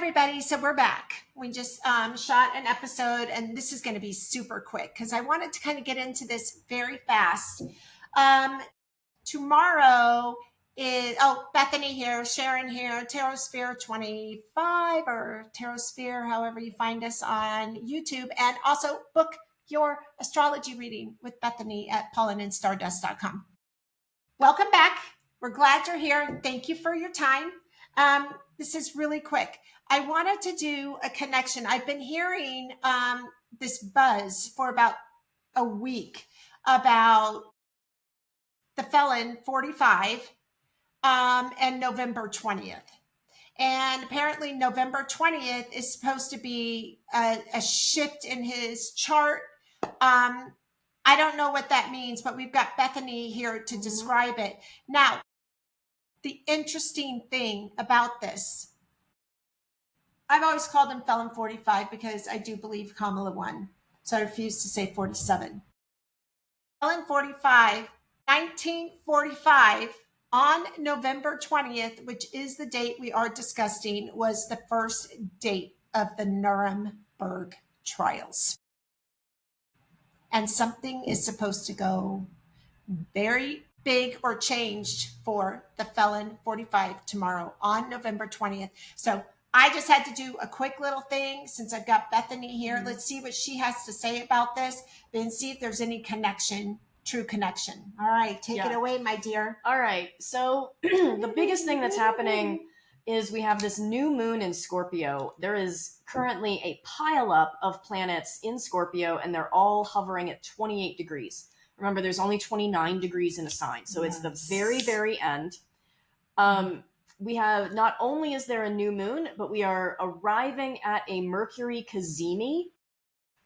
everybody. So we're back. We just shot an episode, and this is going to be super quick because I wanted to kind of get into this very fast. Tomorrow is, Bethany here, Sharon here, Tarot Sphere 25 or Tarot Sphere, however you find us on YouTube. And also book your astrology reading with Bethany at pollenandstardust.com. Welcome back. We're glad you're here. Thank you for your time. This is really quick. I wanted to do a connection. I've been hearing this buzz for about a week about the Felon 45 and November 20th. And apparently November 20th is supposed to be a shift in his chart. I don't know what that means, but we've got Bethany here to describe it. Now, the interesting thing about this, I've always called him Felon 45 because I do believe Kamala won. So I refuse to say 47. Felon 45, 1945, on November 20th, which is the date we are discussing, was the first date of the Nuremberg trials. And something is supposed to go very big or changed for the Felon 45 tomorrow on November 20th. So I just had to do a quick little thing since I've got Bethany here. Let's see what she has to say about this and see if there's any connection, true connection. All right, take it away, my dear. All right. So the biggest thing that's happening is we have this new moon in Scorpio. There is currently a pileup of planets in Scorpio, and they're all hovering at 28 degrees. Remember, there's only 29 degrees in a sign. So it's the very, very end. We have, not only is there a new moon, but we are arriving at a Mercury cazimi.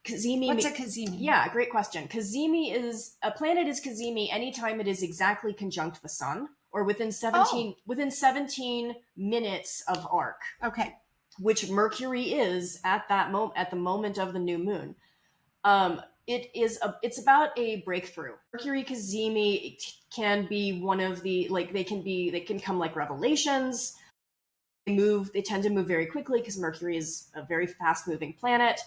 What's a cazimi? Yeah, great question. Cazimi is, a planet is cazimi anytime it is exactly conjunct the sun or within 17 minutes of arc. Okay. Which Mercury is at that moment, at the moment of the new moon. It's about a breakthrough. Mercury cazimi can be one of the, they can come like revelations. They tend to move very quickly because Mercury is a very fast moving planet.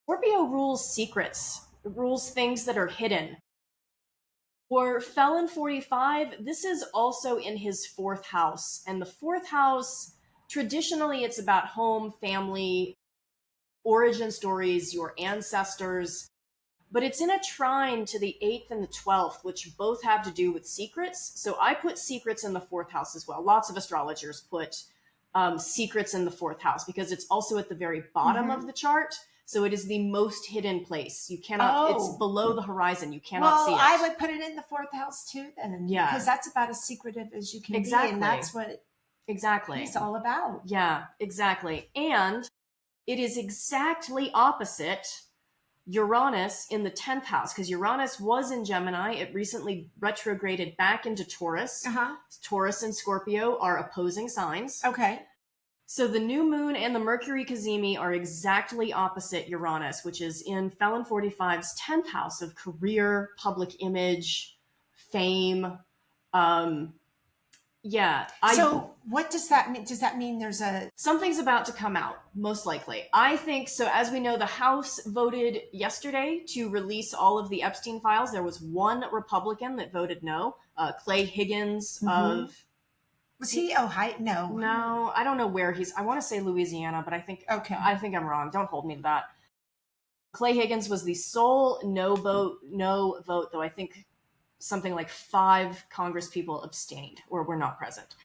Scorpio rules secrets. It rules things that are hidden. For Felon 45, this is also in his fourth house. And the fourth house, traditionally, it's about home, family, origin stories, your ancestors, but it's in a trine to the 8th and the 12th, which both have to do with secrets. So I put secrets in the fourth house as well. Lots of astrologers put secrets in the fourth house because it's also at the very bottom of the chart. So it is the most hidden place. You cannot, it's below the horizon. You cannot see it. I would put it in the fourth house too then. Yeah. Because that's about as secretive as you can be. And that's what it's all about. Yeah, exactly. And it is exactly opposite Uranus in the 10th house, because Uranus was in Gemini. It recently retrograded back into Taurus. Taurus and Scorpio are opposing signs. Okay. So the new moon and the Mercury cazimi are exactly opposite Uranus, which is in Felon 45's 10th house of career, public image, fame. So what does that mean? Does that mean there's something's about to come out, most likely? I think so. As we know, the House voted yesterday to release all of the Epstein files. There was one Republican that voted no, Clay Higgins of... Was he Ohio? No, I don't know where he's... I want to say Louisiana, but I think I'm wrong. Don't hold me to that. Clay Higgins was the sole no vote, though I think something like 5 Congress people abstained or were not present.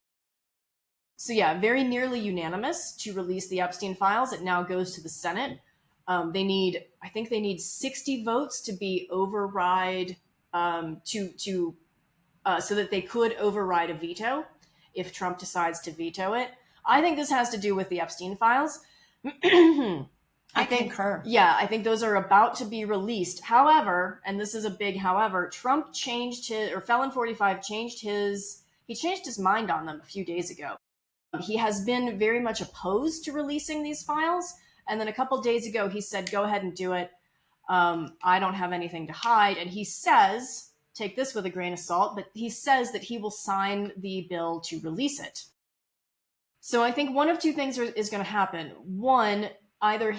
So yeah, very nearly unanimous to release the Epstein files. It now goes to the Senate. I think they need 60 votes to be override, so that they could override a veto if Trump decides to veto it. I think this has to do with the Epstein files. I concur. Yeah, I think those are about to be released. However, and this is a big however, Trump Felon 45 changed his mind on them a few days ago. He has been very much opposed to releasing these files. And then a couple days ago, he said, go ahead and do it. I don't have anything to hide. And he says, take this with a grain of salt, but he says that he will sign the bill to release it. So I think one of two things is going to happen. One, either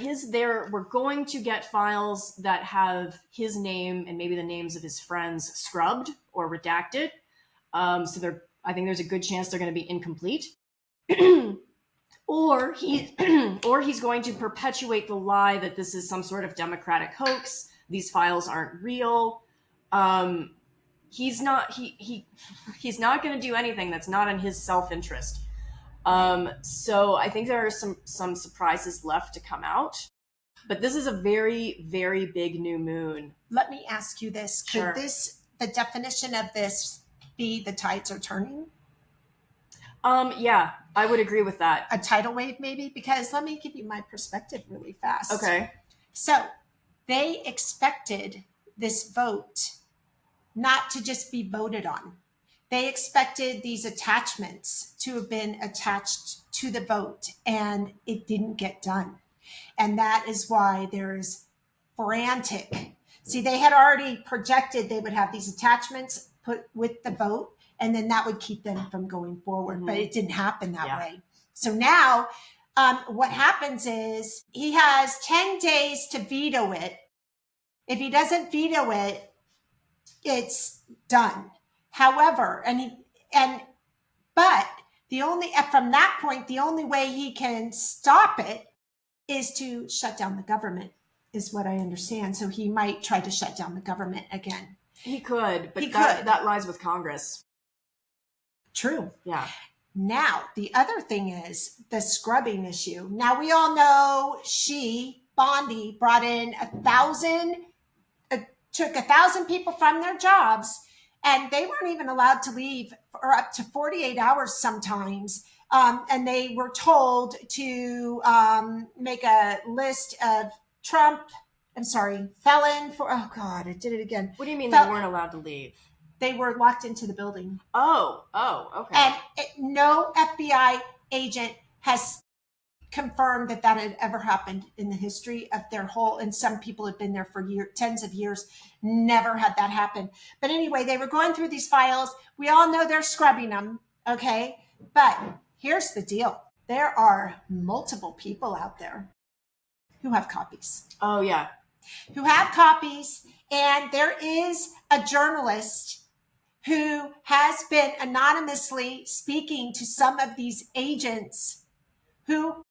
we're going to get files that have his name and maybe the names of his friends scrubbed or redacted. So I think there's a good chance they're going to be incomplete. or he's going to perpetuate the lie that this is some sort of Democratic hoax. These files aren't real. He's not going to do anything that's not in his self-interest. So I think there are some surprises left to come out. But this is a very, very big new moon. Let me ask you this. Sure. Could the definition of this be the tides are turning? Yeah, I would agree with that. A tidal wave, maybe? Because let me give you my perspective really fast. Okay. So they expected this vote not to just be voted on. They expected these attachments to have been attached to the vote, and it didn't get done. And that is why there's frantic. See, they had already projected they would have these attachments put with the vote, and then that would keep them from going forward. Mm-hmm. But it didn't happen that way. So now what happens is he has 10 days to veto it. If he doesn't veto it, it's done. However, but from that point, the only way he can stop it is to shut down the government, is what I understand. So he might try to shut down the government again. He could, but that lies with Congress. True. Yeah. Now, the other thing is the scrubbing issue. Now, we all know Bondi, brought in 1,000, took 1,000 people from their jobs, and they weren't even allowed to leave for up to 48 hours sometimes. And they were told to make a list of Felon for, oh God, I did it again. What do you mean they weren't allowed to leave? They were locked into the building. Oh, okay. And no FBI agent has confirmed that had ever happened in the history of their whole, and some people have been there for tens of years, never had that happen. But anyway, they were going through these files. We all know they're scrubbing them, okay? But here's the deal. There are multiple people out there who have copies. Oh, yeah. Who have copies, and there is a journalist who has been anonymously speaking to some of these agents who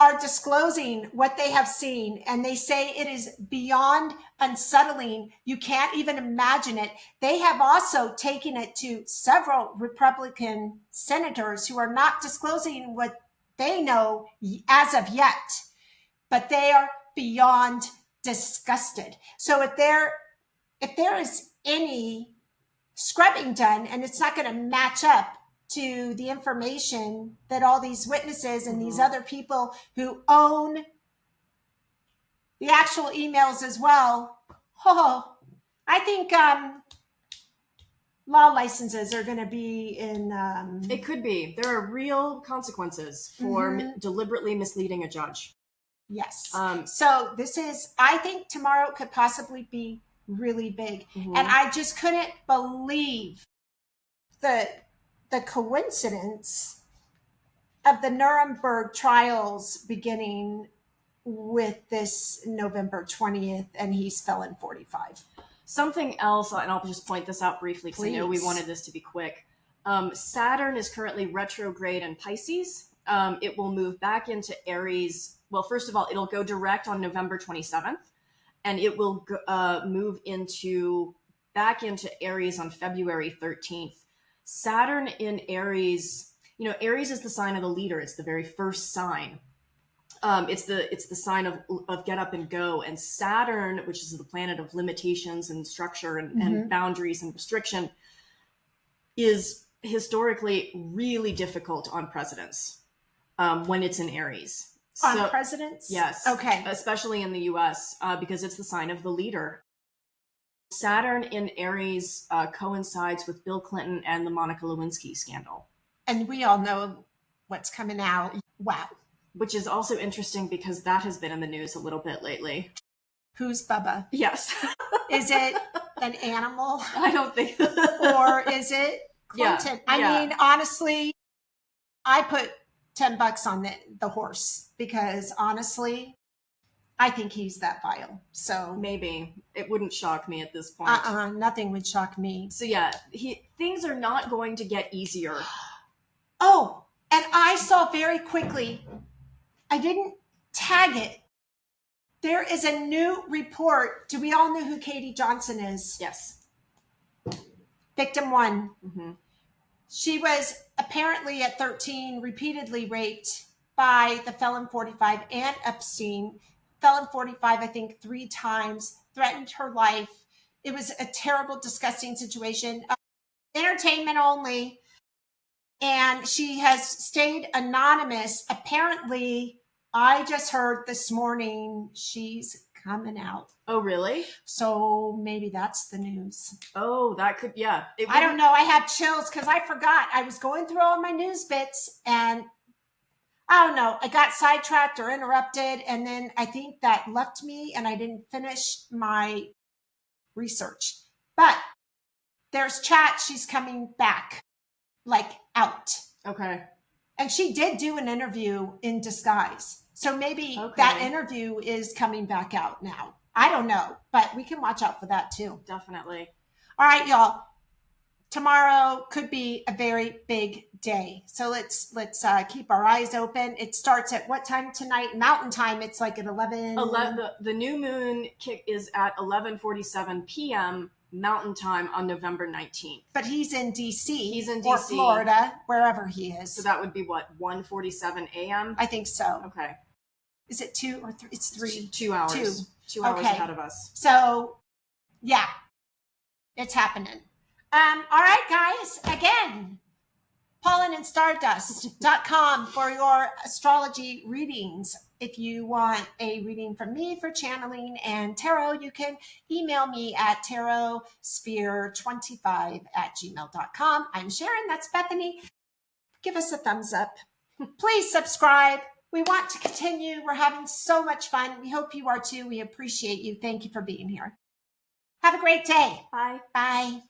are disclosing what they have seen, and they say it is beyond unsettling. You can't even imagine it. They have also taken it to several Republican senators who are not disclosing what they know as of yet, but they are beyond disgusted. So if there is any scrubbing done, and it's not going to match up to the information that all these witnesses and these other people who own the actual emails as well. I think law licenses are going to be in... It could be. There are real consequences for deliberately misleading a judge. Yes. So I think tomorrow could possibly be really big. And I just couldn't believe the coincidence of the Nuremberg trials beginning with this November 20th, and he's Felon 45. Something else, and I'll just point this out briefly because I know we wanted this to be quick. Saturn is currently retrograde in Pisces. It will move back into Aries. Well, first of all, it'll go direct on November 27th, and it will move back into Aries on February 13th. Saturn in Aries, Aries is the sign of the leader. It's the very first sign. It's the sign of get up and go. And Saturn, which is the planet of limitations and structure and boundaries and restriction, is historically really difficult on presidents when it's in Aries. On presidents? Yes. Okay. Especially in the US, because it's the sign of the leader. Saturn in Aries coincides with Bill Clinton and the Monica Lewinsky scandal. And we all know what's coming out. Wow. Which is also interesting because that has been in the news a little bit lately. Who's Bubba? Yes. Is it an animal? I don't think. Or is it Clinton? Yeah. I mean, honestly, I put $10 on the horse, because honestly, I think he's that vile. So maybe it wouldn't shock me at this point. Nothing would shock me. So yeah, things are not going to get easier. Oh, and I saw very quickly, I didn't tag it. There is a new report. Do we all know who Katie Johnson is? Yes. Victim 1. Mm-hmm. She was apparently at 13 repeatedly raped by the Felon 45 and Epstein. Felon 45, I think, 3 times, threatened her life. It was a terrible, disgusting situation. Entertainment only. And she has stayed anonymous. Apparently, I just heard this morning she's coming out. Oh, really? So maybe that's the news. Oh, that could, yeah. I don't know. I have chills because I forgot. I was going through all my news bits and I don't know. I got sidetracked or interrupted. And then I think that left me and I didn't finish my research. But there's chat. She's coming back, like out. Okay. And she did do an interview in disguise. So maybe that interview is coming back out now. I don't know, but we can watch out for that too. Definitely. All right, y'all. Tomorrow could be a very big day. So let's keep our eyes open. It starts at what time tonight? Mountain time. It's like at 11. The new moon kick is at 11:47 p.m. Mountain time on November 19th. But he's in D.C. He's in D.C. or Florida, wherever he is. So that would be what, 1:47 a.m.? I think so. Okay. Is it 2 or 3? It's 3. 2 hours. 2 hours ahead of us. So, yeah, it's happening. All right, guys. Again, pollenandstardust.com for your astrology readings. If you want a reading from me for channeling and tarot, you can email me at tarotsphere25@gmail.com. I'm Sharon. That's Bethany. Give us a thumbs up. Please subscribe. We want to continue. We're having so much fun. We hope you are too. We appreciate you. Thank you for being here. Have a great day. Bye. Bye.